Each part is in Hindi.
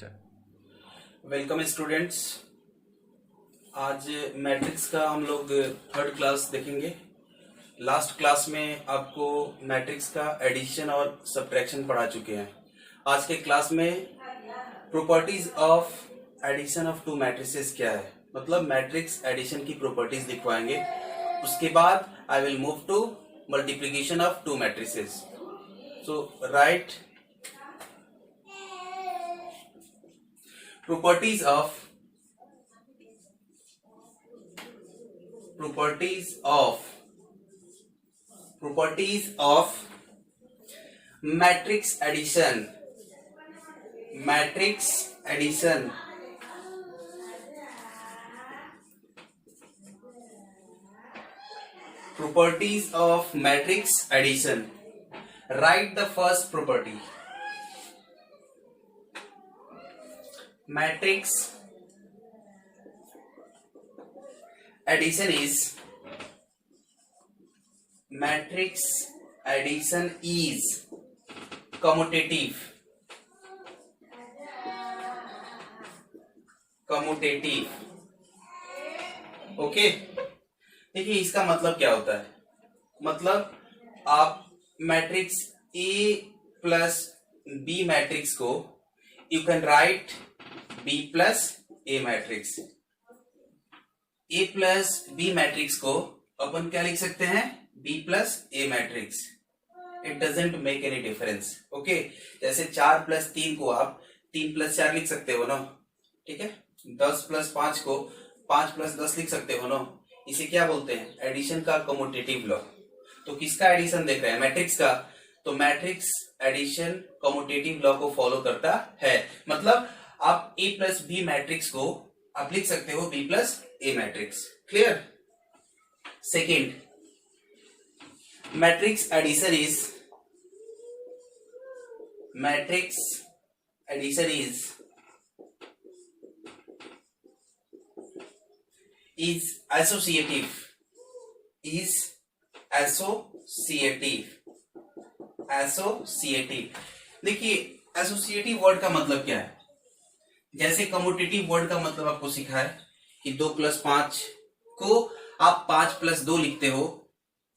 Welcome students. आज मैट्रिक्स का हम लोग थर्ड क्लास देखेंगे। लास्ट क्लास में आपको मैट्रिक्स का एडिशन और सब्ट्रैक्शन पढ़ा चुके हैं। आज के क्लास में properties of addition of two matrices क्या है, मतलब मैट्रिक्स एडिशन की प्रॉपर्टीज दिखवाएंगे। उसके बाद I will move to multiplication of two matrices. So right properties of matrix addition properties of matrix addition. Write the first property. Matrix addition is commutative. Okay, देखिए इसका मतलब क्या होता है। मतलब आप matrix A plus B matrix को you can write B plus A matrix. A plus B matrix को अपन क्या लिख सकते हैं, B plus A matrix. It doesn't make any difference. Okay, जैसे 4 प्लस 3 को आप 3 प्लस 4 लिख सकते हो ना, ठीक है। 10 प्लस 5 को 5 प्लस 10 लिख सकते हो ना। इसे क्या बोलते हैं, एडिशन का कम्यूटेटिव लॉ। तो किसका एडिशन देख रहे हैं, मैट्रिक्स का। तो मैट्रिक्स एडिशन कम्यूटेटिव लॉ को फॉलो करता है। मतलब आप ए प्लस बी मैट्रिक्स को आप लिख सकते हो B plus A matrix. Clear. Second, matrix addition is associative. देखिए एसोसिएटिव वर्ड का मतलब क्या है। जैसे कम्यूटेटिव वर्ड का मतलब आपको सीखा है कि 2 प्लस 5 को आप 5 प्लस 2 लिखते हो।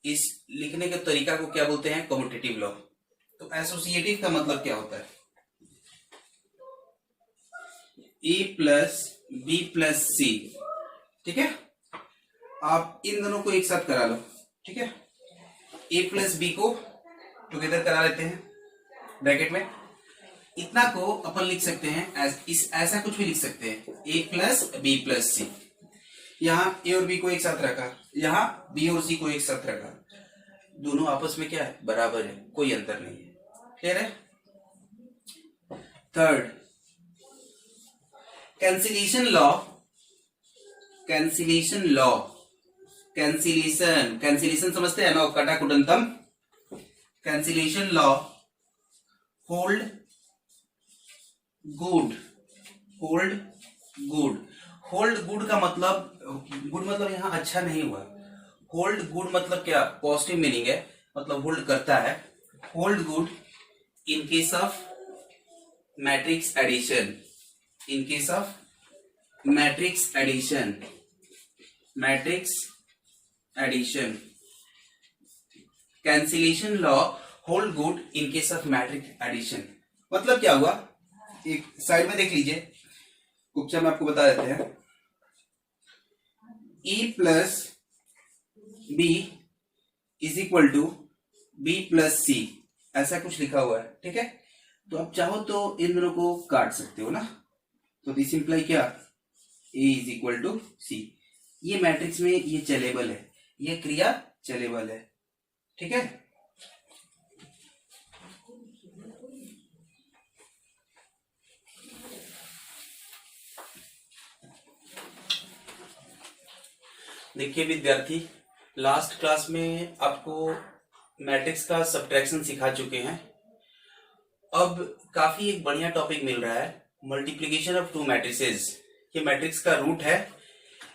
इस लिखने के तरीका को क्या बोलते हैं, कम्यूटेटिव लॉ। तो एसोसिएटिव का मतलब क्या होता है, ए प्लस बी प्लस सी, ठीक है। आप इन दोनों को एक साथ करा लो, ठीक है। ए प्लस बी को टुगेदर करा लेते हैं ब्रैकेट में। इतना को अपन लिख सकते हैं ऐसा कुछ भी लिख सकते हैं, ए प्लस बी प्लस सी। यहाँ ए और बी को एक साथ रखा, यहाँ बी और सी को एक साथ रखा। दोनों आपस में क्या है, बराबर है, कोई अंतर नहीं है। क्लियर है। थर्ड, कैंसिलेशन समझते हैं ना, कटा कुटंतम। कैंसिलेशन लॉ होल्ड गुड का मतलब, गुड मतलब यहाँ अच्छा नहीं हुआ। होल्ड गुड मतलब क्या, पॉजिटिव मीनिंग है, मतलब होल्ड करता है। Hold good in case of matrix addition. Cancellation law hold good in case of matrix addition. मतलब क्या हुआ, एक साइड में देख लीजिए, कुछ हम आपको बता देते हैं। A plus B is equal to B plus C, ऐसा कुछ लिखा हुआ है, ठीक है। तो आप चाहो तो इन दोनों को काट सकते हो ना। तो दिस इंप्लाई क्या, ए इज इक्वल टू सी। ये मैट्रिक्स में ये चलेबल है, ये क्रिया चलेबल है, ठीक है। देखिए विद्यार्थी, लास्ट क्लास में आपको मैट्रिक्स का सब्ट्रैक्शन सिखा चुके हैं। अब काफी एक बढ़िया टॉपिक मिल रहा है, मल्टीप्लिकेशन ऑफ टू मैट्रिसेस। ये मैट्रिक्स का रूट है,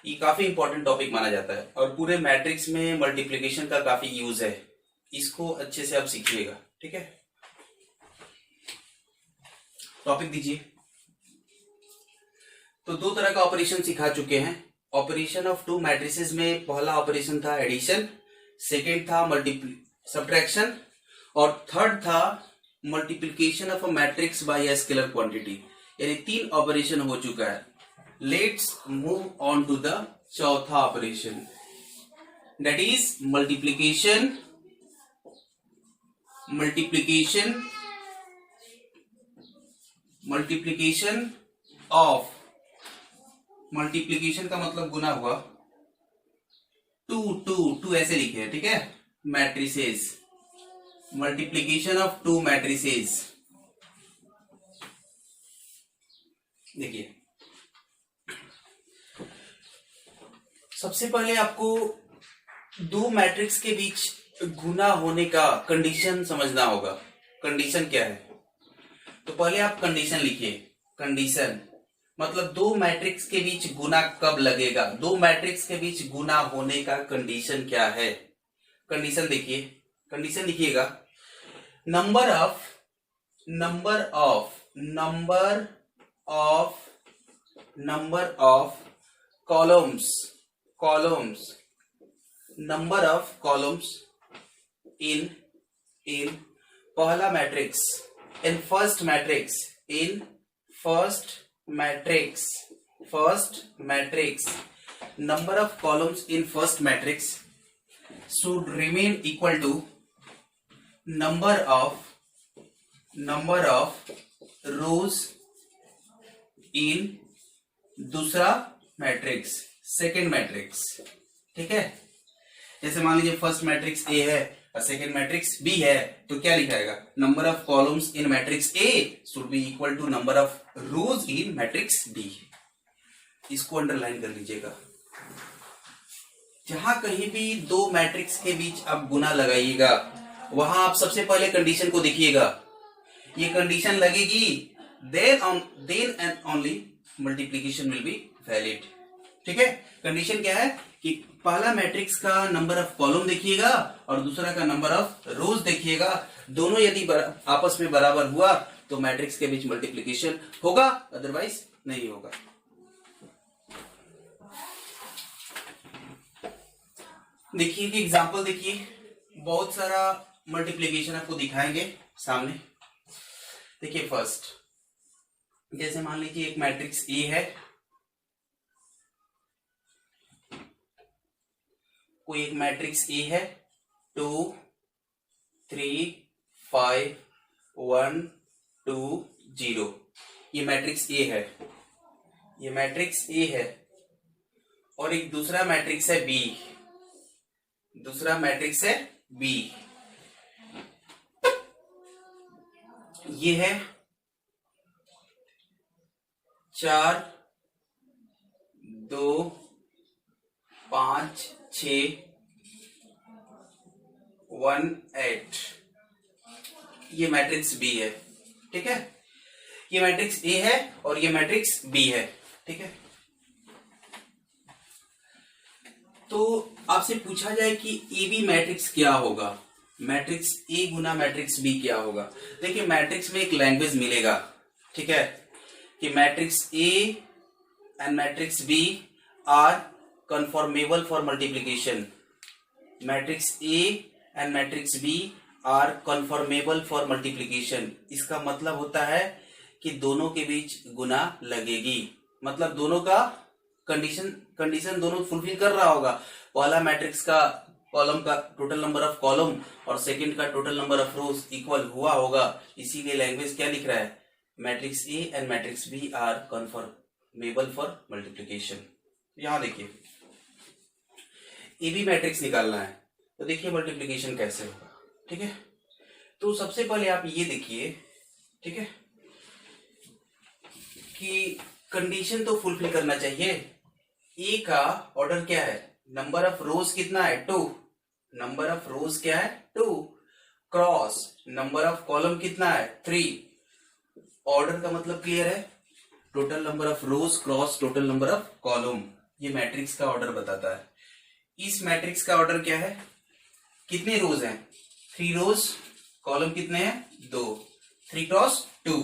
ये काफी इंपॉर्टेंट टॉपिक माना जाता है और पूरे मैट्रिक्स में मल्टीप्लिकेशन का काफी यूज है। इसको अच्छे से आप सीखिएगा, ठीक है। टॉपिक दीजिए। तो दो तरह का ऑपरेशन सिखा चुके हैं। ऑपरेशन ऑफ टू मैट्रिसेस में पहला ऑपरेशन था एडिशन, सेकेंड था सब्ट्रैक्शन, और थर्ड था multiplication of a matrix by a scalar quantity. यानी 3 ऑपरेशन हो चुका है। Let's move on to the चौथा operation, that is multiplication of, multiplication का मतलब गुना हुआ, टू ऐसे लिखे हैं, ठीक है, मैट्रिसेस, मल्टीप्लिकेशन ऑफ 2 मैट्रिसेस। देखिए सबसे पहले आपको 2 मैट्रिक्स के बीच गुना होने का कंडीशन समझना होगा। कंडीशन क्या है? तो पहले आप कंडीशन लिखिए। कंडीशन मतलब 2 मैट्रिक्स के बीच गुना कब लगेगा, 2 मैट्रिक्स के बीच गुना होने का कंडीशन क्या है। कंडीशन देखिए, कंडीशन लिखिएगा, नंबर ऑफ कॉलम्स इन पहला matrix, in first matrix, number of columns in first matrix should remain equal to number of rows in दूसरा मैट्रिक्स, सेकेंड मैट्रिक्स। ठीक है, जैसे मान लीजिए फर्स्ट मैट्रिक्स ए है और सेकेंड मैट्रिक्स बी है, तो क्या लिखाएगा, number of columns in matrix A should be equal to number of rows in matrix B. इसको अंडरलाइन कर लीजिएगा। जहां कहीं भी 2 मैट्रिक्स के बीच आप गुना लगाइएगा, वहां आप सबसे पहले कंडीशन को देखिएगा। ये कंडीशन लगेगी, then and only multiplication will be valid. ठीक है, कंडीशन क्या है कि पहला मैट्रिक्स का नंबर ऑफ कॉलम देखिएगा और दूसरा का नंबर ऑफ रोज देखिएगा। दोनों यदि आपस में बराबर हुआ तो मैट्रिक्स के बीच मल्टीप्लीकेशन होगा, अदरवाइज नहीं होगा। देखिए कि एग्जांपल देखिए, बहुत सारा मल्टीप्लीकेशन आपको दिखाएंगे सामने। देखिए फर्स्ट, जैसे मान लीजिए एक मैट्रिक्स ए है, कोई एक मैट्रिक्स ए है, 2 3 5 1 2 0, ये मैट्रिक्स ए है, ये मैट्रिक्स ए है। और एक दूसरा मैट्रिक्स है बी, दूसरा मैट्रिक्स है बी, ये है 4 2 5 6 1 8, ये मैट्रिक्स बी है। ठीक है, ये मैट्रिक्स ए है और ये मैट्रिक्स बी है। ठीक है, तो आपसे पूछा जाए कि ए बी मैट्रिक्स क्या होगा, मैट्रिक्स ए गुना मैट्रिक्स बी क्या होगा। देखिए मैट्रिक्स में एक लैंग्वेज मिलेगा, ठीक है, कि matrix A and matrix B are conformable for multiplication, matrix A and matrix B are conformable for multiplication. इसका मतलब होता है कि दोनों के बीच गुना लगेगी, मतलब दोनों का कंडीशन दोनों फुलफिल कर रहा होगा। पहला मैट्रिक्स का कॉलम का टोटल नंबर ऑफ कॉलम और सेकंड का total number of rows equal हुआ होगा। इसीलिए लैंग्वेज क्या लिख रहा है, matrix A and matrix B are conformable for multiplication. यहां देखिए ए बी मैट्रिक्स निकालना है, तो देखिए मल्टीप्लीकेशन कैसे होगा। ठीक है, तो सबसे पहले आप ये देखिए, ठीक है, कि कंडीशन तो फुलफिल करना चाहिए। ए का ऑर्डर क्या है, नंबर ऑफ रोज कितना है 2, नंबर ऑफ रोज क्या है 2, क्रॉस नंबर ऑफ कॉलम कितना है 3। ऑर्डर का मतलब क्लियर है, total number of rose cross total number of column, ये मैट्रिक्स का ऑर्डर बताता है। इस मैट्रिक्स का ऑर्डर क्या है, कितने रोज हैं 3 रोज, कॉलम कितने हैं 2, 3 क्रॉस 2।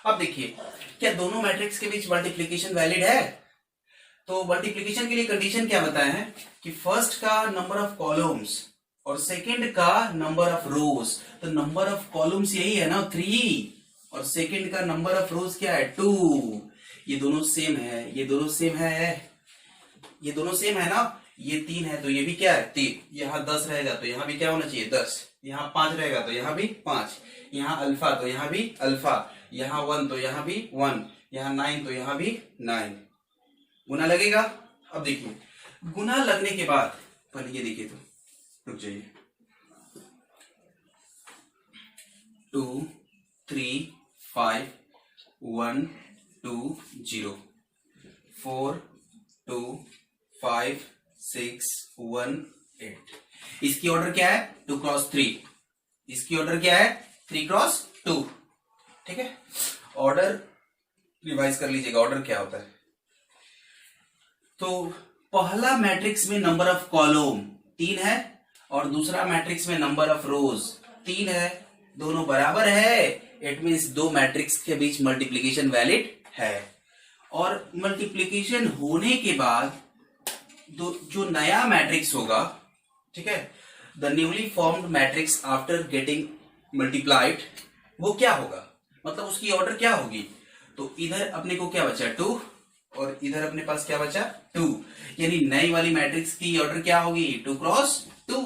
अब देखिए, क्या दोनों मैट्रिक्स के बीच मल्टीप्लीकेशन वैलिड है? तो मल्टीप्लीकेशन के लिए कंडीशन क्या बताए हैं कि फर्स्ट का नंबर ऑफ कॉलम्स और सेकंड का नंबर ऑफ रोज। तो नंबर ऑफ कॉलम्स यही है ना 3, और सेकंड का नंबर ऑफ रोज क्या है 2। ये दोनों सेम है, ये दोनों सेम है, ये दोनों सेम है ना। ये 3 है तो ये भी क्या है 3। यहाँ 10 रहेगा तो यहाँ भी क्या होना चाहिए 10। यहाँ 5 रहेगा तो यहाँ भी 5। यहाँ अल्फा तो यहाँ भी अल्फा। यहाँ 1 तो यहाँ भी 1। यहाँ 9 तो यहाँ भी 9। गुना लगेगा। अब देखिए, गुना लगने के बाद पहले ये देखिए, तो रुक जाइए, 2 3 5 1 2 0 4 2 5 6 1 8। इसकी ऑर्डर क्या है 2 क्रॉस 3। इसकी ऑर्डर क्या है 3 क्रॉस 2। ठीक है, ऑर्डर रिवाइज कर लीजिएगा, ऑर्डर क्या होता है। तो पहला मैट्रिक्स में नंबर ऑफ कॉलम 3 है और दूसरा मैट्रिक्स में नंबर ऑफ रोज 3 है, दोनों बराबर है। इट मींस दो मैट्रिक्स के बीच मल्टीप्लिकेशन वैलिड है। और मल्टीप्लिकेशन होने के बाद जो नया मैट्रिक्स होगा, ठीक है, the newly formed matrix after getting multiplied, वो क्या होगा, मतलब उसकी ऑर्डर क्या होगी। तो इधर अपने को क्या बचा 2 और इधर अपने पास क्या बचा 2। यानी नई वाली मैट्रिक्स की ऑर्डर क्या होगी 2 क्रॉस 2।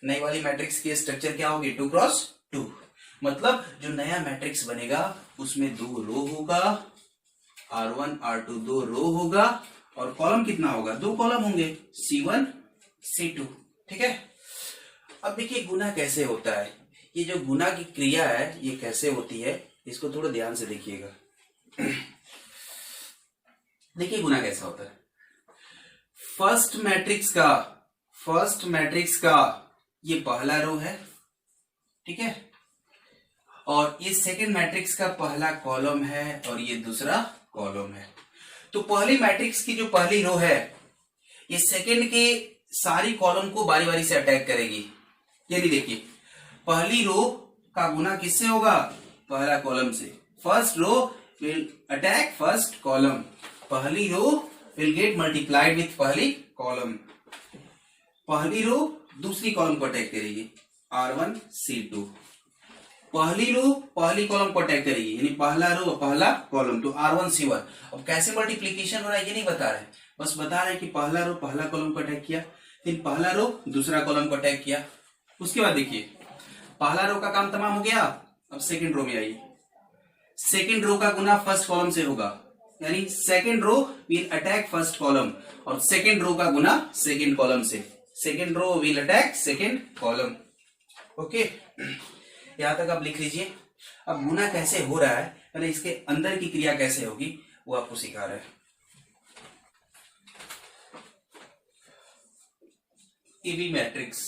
नई वाली मैट्रिक्स की स्ट्रक्चर क्या होगी 2 क्रॉस 2। मतलब जो नया मैट्रिक्स बनेगा उसमें 2 रो होगा, R1 R2 2 रो होगा, और कॉलम कितना होगा 2 कॉलम होंगे, C1 C2। ठीक है, अब देखिए गुना कैसे होता है। ये जो गुना की क्रिया है ये कैसे होती है, इसको थोड़ा ध्यान से देखिएगा। देखिए गुना कैसा होता है। फर्स्ट मैट्रिक्स का ये पहला रो है, ठीक है, और ये सेकंड मैट्रिक्स का पहला कॉलम है और ये दूसरा कॉलम है। तो पहली मैट्रिक्स की जो पहली रो है ये सेकंड के सारी कॉलम को बारी बारी से अटैक करेगी। यानी देखिए, पहली रो का गुना किससे होगा, पहला कॉलम से। First row will attack first column, पहली row will get multiplied with पहली कॉलम। पहली रो दूसरी कॉलम को अटैक करेगी, R1 C2। पहली रो पहली कॉलम को अटैक करेगी, यानी पहला रो पहला कॉलम, तो R1 C1। अब कैसे मल्टीप्लीकेशन हो रहा है ये नहीं बता रहे, बस बता रहे कि पहला रो पहला कॉलम को अटैक किया, फिर पहला रो दूसरा कॉलम को अटैक किया। उसके बाद देखिए, पहला रो का काम तमाम हो गया। अब सेकंड रो में आइए, सेकंड रो का गुना फर्स्ट कॉलम से होगा, यानी second row will attack first column, और सेकंड रो का गुना सेकंड कॉलम से। Second row will attack second column. Okay, यहां तक आप लिख लीजिए। अब गुना कैसे हो रहा है, पहले इसके अंदर की क्रिया कैसे होगी वो आपको सिखा रहे हैं। एबी मैट्रिक्स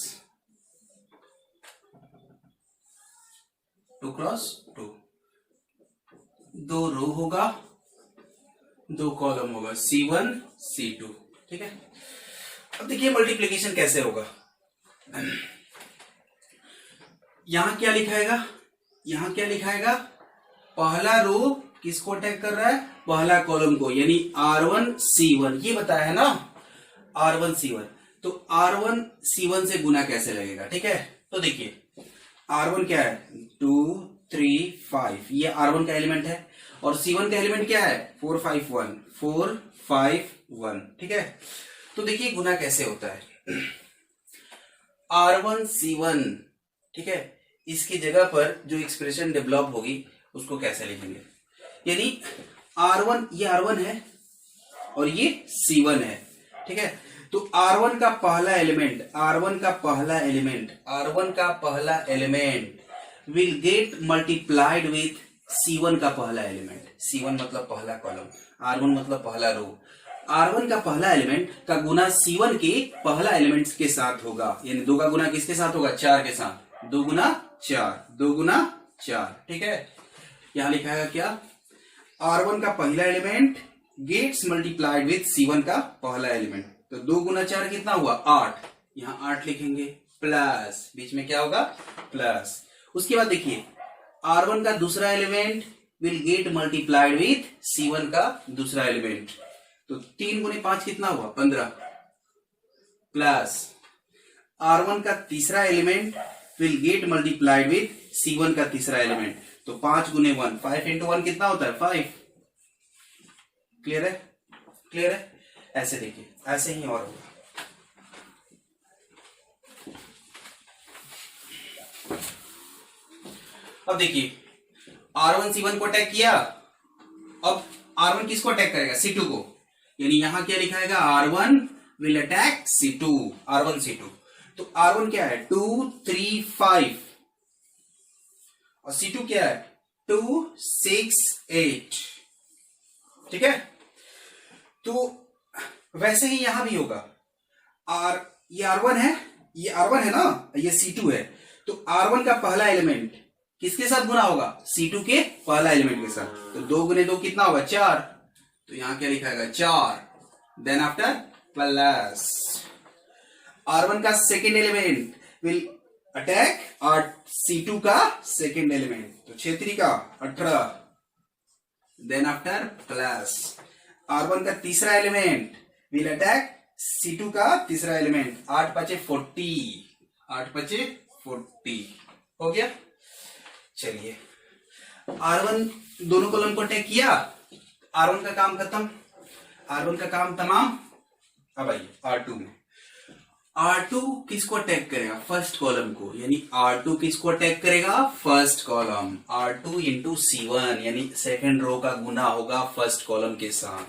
2 क्रॉस 2, 2 रो होगा, 2 कॉलम होगा, C1 C2। ठीक है, अब देखिए मल्टीप्लिकेशन कैसे होगा। यहां क्या लिखाएगा, यहां क्या लिखाएगा, पहला रो किसको अटैक कर रहा है, पहला कॉलम को, यानी R1 C1। ये बताया है ना R1 C1। तो R1 C1 से गुना कैसे लगेगा, ठीक है। तो देखिए R1 क्या है 2 3 5, ये R1 का एलिमेंट है, और C1 का एलिमेंट क्या है 4 5 1, 4 5 1। ठीक है, तो देखिए गुना कैसे होता है। R1 C1, ठीक है, इसकी जगह पर जो एक्सप्रेशन डेवलप होगी उसको कैसे लिखेंगे, यानी R1, ये R1 है और ये C1 है। ठीक है, तो R1 का पहला एलिमेंट, R1 का पहला element will get multiplied with C1 का पहला एलिमेंट। C1 मतलब पहला कॉलम, R1 मतलब पहला रो। R1 का पहला एलिमेंट का गुना C1 के पहला एलिमेंट के साथ होगा, यानी 2 का गुना किसके साथ होगा 4 के साथ, 2 गुना 4, 2 गुना 4। ठीक है, यहां लिखा है क्या, R1 का पहला element gets multiplied with C1 का पहला एलिमेंट। तो 2 गुना 4 कितना हुआ 8, यहां 8 लिखेंगे, प्लस बीच में क्या होगा प्लस। उसके बाद देखिए R1 का दूसरा element will get multiplied with C1 का दूसरा एलिमेंट। तो 3 गुने 5 कितना हुआ 15 प्लस R1 का तीसरा element will get multiplied with C1 का तीसरा एलिमेंट। तो 5 गुने 1 5 इंटू 1 कितना होता है 5। क्लियर है? क्लियर है? ऐसे देखिए, ऐसे ही और होगा। अब देखिए R1 C1 को अटैक किया, अब R1 किसको अटैक करेगा C2 को, यानी यहां क्या लिखाएगा R1 will attack C2, R1 C2। तो R1 क्या है 2 3 5 और C2 क्या है 2 6 8। ठीक है, तो वैसे ही यहां भी होगा ये R1 है, ये R1 है ना, ये C2 है। तो R1 का पहला एलिमेंट किसके साथ गुना होगा C2 के पहला एलिमेंट के साथ। तो 2 गुने 2 कितना होगा 4। तो यहां क्या लिखाएगा 4। देन आफ्टर प्लस R1 का सेकेंड एलिमेंट विल अटैक और C2 का सेकेंड एलिमेंट। तो 6 3 का 18। देन आफ्टर प्लस R1 का तीसरा एलिमेंट विल अटैक C2 का तीसरा एलिमेंट। 8 5 40, 8 5 40 हो गया। चलिए R1 दोनों कॉलम को अटैक किया, R1 का काम खत्म, R1 का काम तमाम। अब आइए R2 में, R2 किसको अटैक करेगा फर्स्ट कॉलम को, यानी R2 किसको अटैक करेगा first column. R2 into C1 यानी सेकेंड रो का गुना होगा फर्स्ट कॉलम के साथ।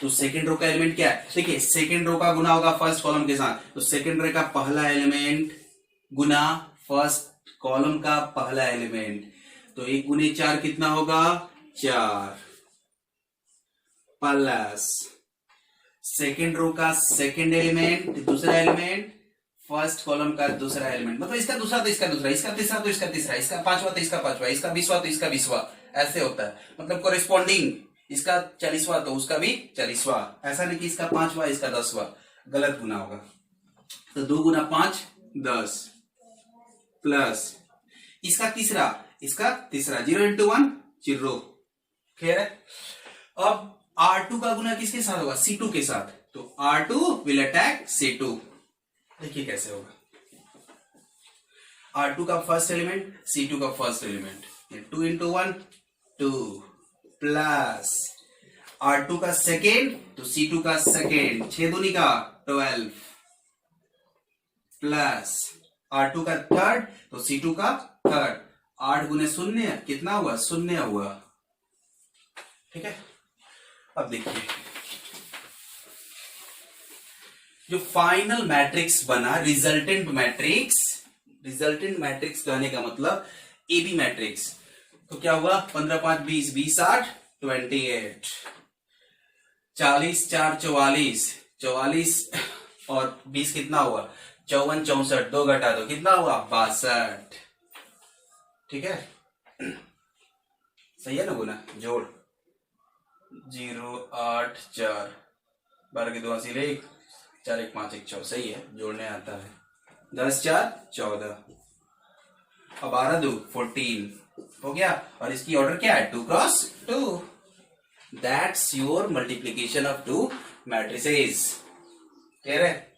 तो सेकेंड रो का एलिमेंट क्या है, देखिए सेकेंड रो का गुना होगा फर्स्ट कॉलम के साथ। तो सेकेंड रो का पहला एलिमेंट गुना फर्स्ट कॉलम का पहला एलिमेंट। तो 1 गुने 4 कितना होगा 4 प्लस सेकेंड रो का सेकेंड एलिमेंट दूसरा एलिमेंट फर्स्ट कॉलम का दूसरा एलिमेंट। मतलब इसका दूसरा तो इसका दूसरा, इसका तीसरा तो इसका तीसरा, इसका पांचवा तो इसका पांचवा, इसका 20वां तो इसका 20वां, ऐसे होता है। मतलब कोरिस्पॉन्डिंग इसका 40वां तो उसका भी 40वां। ऐसा नहीं कि इसका 5वां इसका 10वां, गलत गुना होगा। तो 2 गुना 5 10 प्लस इसका तीसरा 0 इंटू 1 0। क्लियर है? अब R2 का गुना किसके साथ होगा C2 के साथ। तो R2 विल अटैक C2। देखिए कैसे होगा, R2 का फर्स्ट एलिमेंट C2 का first element 2 into 1 2 plus R2 का सेकेंड तो C2 का सेकेंड 6 दूनी का 12 प्लस R2 का थर्ड तो C2 का थर्ड। 8 गुने 0 कितना हुआ 0 हुआ। ठीक है, अब देखिए जो फाइनल मैट्रिक्स बना रिजल्टेंट मैट्रिक्स कहने का मतलब AB मैट्रिक्स। तो क्या हुआ 15 5 20 20 8 28 40 4 44 44 और 20 कितना हुआ 54 64 2 घटा दो कितना हुआ 62। ठीक है, सही है ना गुना जोड़ 0 8 4 12 के 2 ले 4 1 5 1 4 सही है, जोड़ने आता है। 10 4 14 अब 12 2 14 हो गया। और इसकी ऑर्डर क्या है 2 cross 2। That's your multiplication of 2 matrices. Clear है?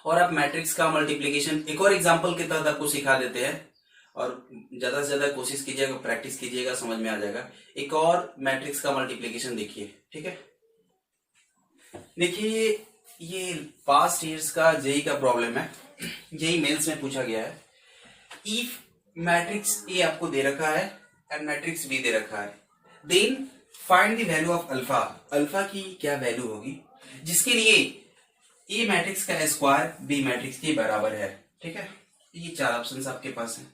और आप मैट्रिक्स का मल्टीप्लीकेशन एक और एग्जांपल के तहत आपको सिखा देते हैं, और ज्यादा से ज्यादा कोशिश कीजिएगा, प्रैक्टिस कीजिएगा, समझ में आ जाएगा। एक और मैट्रिक्स का मल्टीप्लीकेशन देखिए। ठीक है, देखिए ये पास्ट ईयर्स का जेई का प्रॉब्लम है, जेई मेल्स में पूछा गया है। इफ मैट्रिक्स ए आपको दे रखा है एंड मैट्रिक्स बी दे रखा है, then find the value of alpha. Alpha की क्या वैल्यू होगी जिसके लिए ए मैट्रिक्स का स्क्वायर बी मैट्रिक्स के बराबर है। ठीक है, ये 4 ऑप्शंस आपके पास हैं।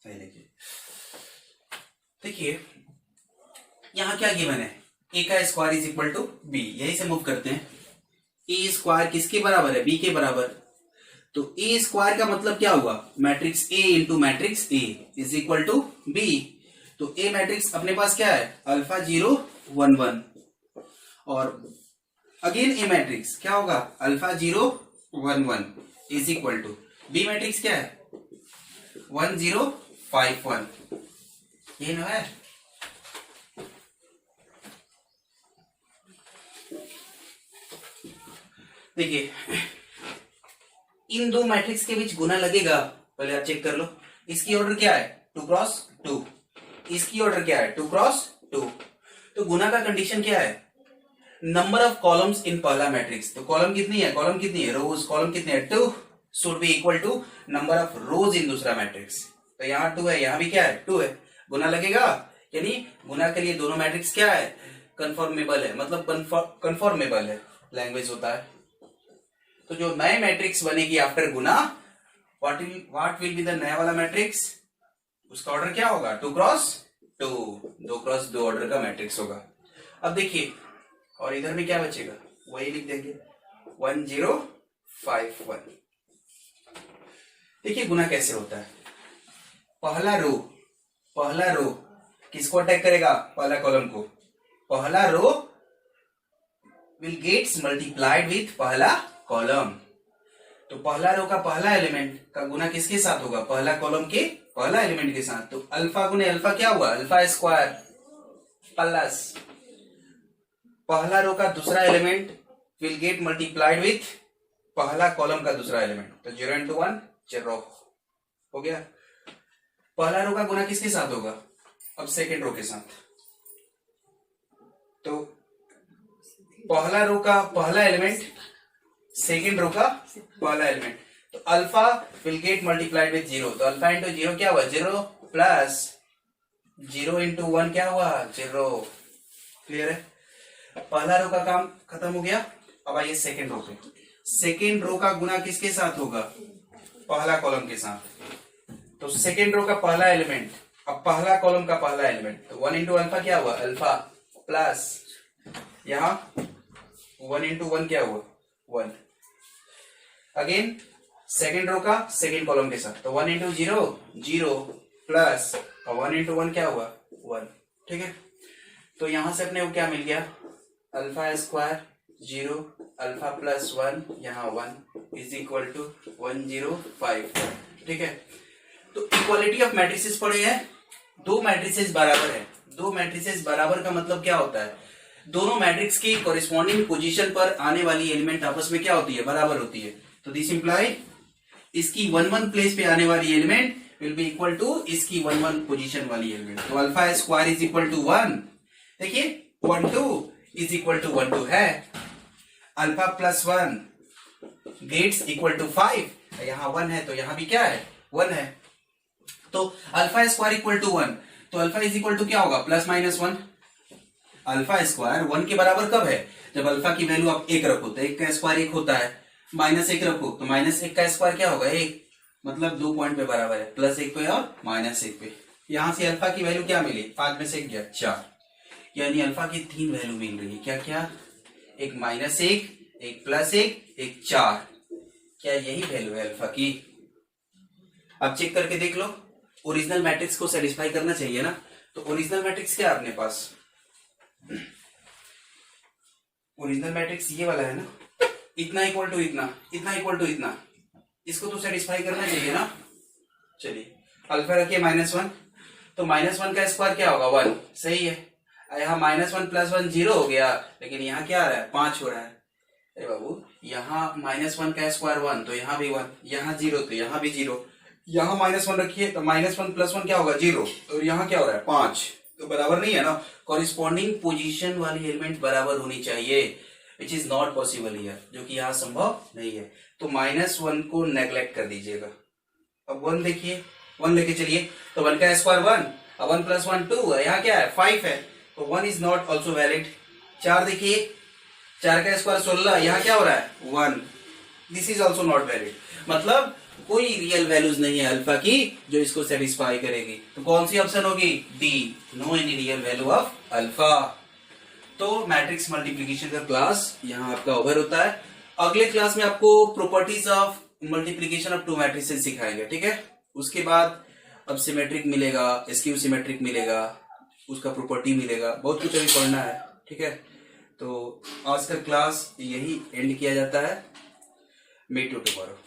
देखिए देखिए यहां क्या गिवन है, ए का square is equal to B, यही से मूव करते हैं। ए स्क्वायर किसके बराबर है बी के बराबर। तो ए स्क्वायर का मतलब क्या हुआ matrix A into matrix A is equal to B. तो ए मैट्रिक्स अपने पास क्या है अल्फा 0 1 1 और अगेन ए मैट्रिक्स क्या होगा alpha 0 1 1 is equal to B matrix क्या है 1 0 5 1। ये ना है देखिए इन दो मैट्रिक्स के बीच गुना लगेगा, पहले आप चेक कर लो। इसकी ऑर्डर क्या है 2 क्रॉस 2, इसकी ऑर्डर क्या है 2 क्रॉस 2। तो गुना का कंडीशन क्या है, नंबर ऑफ कॉलम्स इन पहला मैट्रिक्स। तो कॉलम कितनी है, कॉलम कितनी है, रोज कॉलम कितने हैं 2, should be equal to number of rows in दूसरा मैट्रिक्स। तो यहाँ 2 है, यहाँ भी क्या है 2 है, गुना लगेगा। यानी गुना के लिए दोनों मैट्रिक्स क्या है, कंफर्मेबल है, मतलब कंफर्मेबल है लैंग्वेज होता है। तो जो नए मैट्रिक्स बनेगी after Guna, what will be the नया वाला मैट्रिक्स, उसका ऑर्डर क्या होगा 2 क्रॉस 2, 2 क्रॉस 2 ऑर्डर का मैट्रिक्स होगा। अब देखिए और इधर में क्या बचेगा, वही लिख देंगे 1 0 5 1। देखिए गुना कैसे होता है, पहला रो किसको अटैक करेगा, पहला कॉलम को। पहला रो विल गेट्स मल्टीप्लाइड विथ पहला कॉलम। तो पहला रो का पहला एलिमेंट का गुना किसके साथ होगा, पहला कॉलम के पहला एलिमेंट के साथ। तो अल्फा गुने अल्फा क्या हुआ, अल्फा स्क्वायर प्लस पहला रो का दूसरा element will get multiplied with पहला कॉलम का दूसरा एलिमेंट। तो 0 into 1 0 हो गया। पहला रो का गुना किसके साथ होगा, अब सेकेंड रो के साथ। तो पहला रो का पहला एलिमेंट सेकेंड रो का पहला एलिमेंट, तो alpha will get multiplied with 0। तो अल्फा इंटू 0 क्या हुआ 0 प्लस 0 into 1 क्या हुआ 0। क्लियर है, पहला रो का काम खत्म हो गया। अब आइए सेकेंड रो पे, सेकेंड रो का गुना किसके साथ होगा, पहला कॉलम के साथ। तो सेकेंड रो का पहला एलिमेंट, अब पहला कॉलम का पहला एलिमेंट, तो 1 into अल्फा क्या हुआ अल्फा प्लस यहां 1 into 1 क्या हुआ 1। अगेन सेकेंड रो का सेकेंड कॉलम के साथ, तो 1 into 0 0 प्लस 1 into 1 क्या हुआ 1। ठीक है, तो यहां से अपने को क्या मिल गया, अल्फा स्क्वायर 0 अल्फा प्लस 1 यहाँ 1 इज इक्वल टू 1 0 5। ठीक है, तो इक्वालिटी ऑफ मैट्रिसेस पढ़े हैं, दो मैट्रिसेस बराबर है। दो मैट्रिसेस बराबर का मतलब क्या होता है, दोनों मैट्रिक्स की कोरिस्पॉन्डिंग पोजीशन पर आने वाली एलिमेंट आपस में क्या होती है, बराबर होती है। तो दिस इंप्लाई इसकी 1 1 प्लेस पे आने वाली element will be equal to इसकी 1 1 पोजीशन वाली एलिमेंट। तो alpha square is equal to 1, देखिए 1 2 इज इक्वल टू 1 2 है, alpha plus 1 gets equal to 5, यहां 1 है तो यहां भी क्या है 1 है। तो अल्फा स्क्वायर इक्वल टू 1, तो अल्फा इज इक्वल टू क्या होगा प्लस माइनस 1। अल्फा स्क्वायर 1 के बराबर कब है, जब अल्फा की वैल्यू आप 1 रखो, तो 1 का स्क्वायर 1 होता है, माइनस 1 रखो तो माइनस 1 का स्क्वायर क्या होगा 1, मतलब 2 पॉइंट पे बराबर है, प्लस 1 पे और माइनस 1 पे। यहां से अल्फा की वैल्यू क्या मिली, 5 में से 1 गया 4, यानी अल्फा की 3 वैल्यू मिल रही है। क्या क्या, एक माइनस 1, एक प्लस 1, एक 4। क्या यही वैल्यू है अल्फा की। अब चेक करके देख लो, ओरिजिनल मैट्रिक्स को सेटिस्फाई करना चाहिए ना। तो ओरिजिनल मैट्रिक्स क्या है अपने पास, ओरिजिनल मैट्रिक्स ये वाला है ना, इतना इक्वल टू इतना, इतना इक्वल टू इतना, इसको तो सेटिस्फाई करना चाहिए ना। चलिए अल्फा रखिए -1, तो -1 का स्क्वायर क्या होगा 1, सही है। यहाँ -1 प्लस 1 0 हो गया, लेकिन यहाँ क्या आ रहा है 5 हो रहा है। अरे बाबू यहाँ -1 का स्क्वायर 1, तो यहाँ भी 1, यहाँ 0 तो यहाँ भी 0, यहाँ -1 रखिए तो -1 प्लस 1 क्या होगा 0, और यहाँ क्या हो रहा है 5, तो बराबर नहीं है ना। कॉरिस्पॉन्डिंग पोजीशन वाली एलिमेंट बराबर होनी चाहिए, which is not possible here, जो कि यहाँ संभव नहीं है। तो -1 को नेग्लेक्ट कर दीजिएगा। अब 1 देखिए, 1 लेके चलिए, तो 1 का स्क्वायर 1, अब 1 प्लस 1 2, यहाँ क्या है 5 है, तो 1 इज नॉट ऑल्सो वैलिड। 4 देखिए, 4 का स्क्वायर 16, यहाँ क्या हो रहा है 1, this is also not valid. मतलब कोई रियल वैल्यूज नहीं है अल्फा की जो इसको सेटिस्फाई करेगी। तो कौन सी ऑप्शन होगी, D, no any real value of alpha. तो मैट्रिक्स मल्टीप्लीकेशन का क्लास यहाँ आपका ओवर होता है। अगले क्लास में आपको properties of multiplication of two matrices सिखाएंगे, ठीक है। उसके बाद अब सिमेट्रिक मिलेगा, स्क्यू सिमेट्रिक मिलेगा, उसका प्रॉपर्टी मिलेगा, बहुत कुछ अभी पढ़ना है, ठीक है। तो आज का क्लास यही एंड किया जाता है। Meet you tomorrow.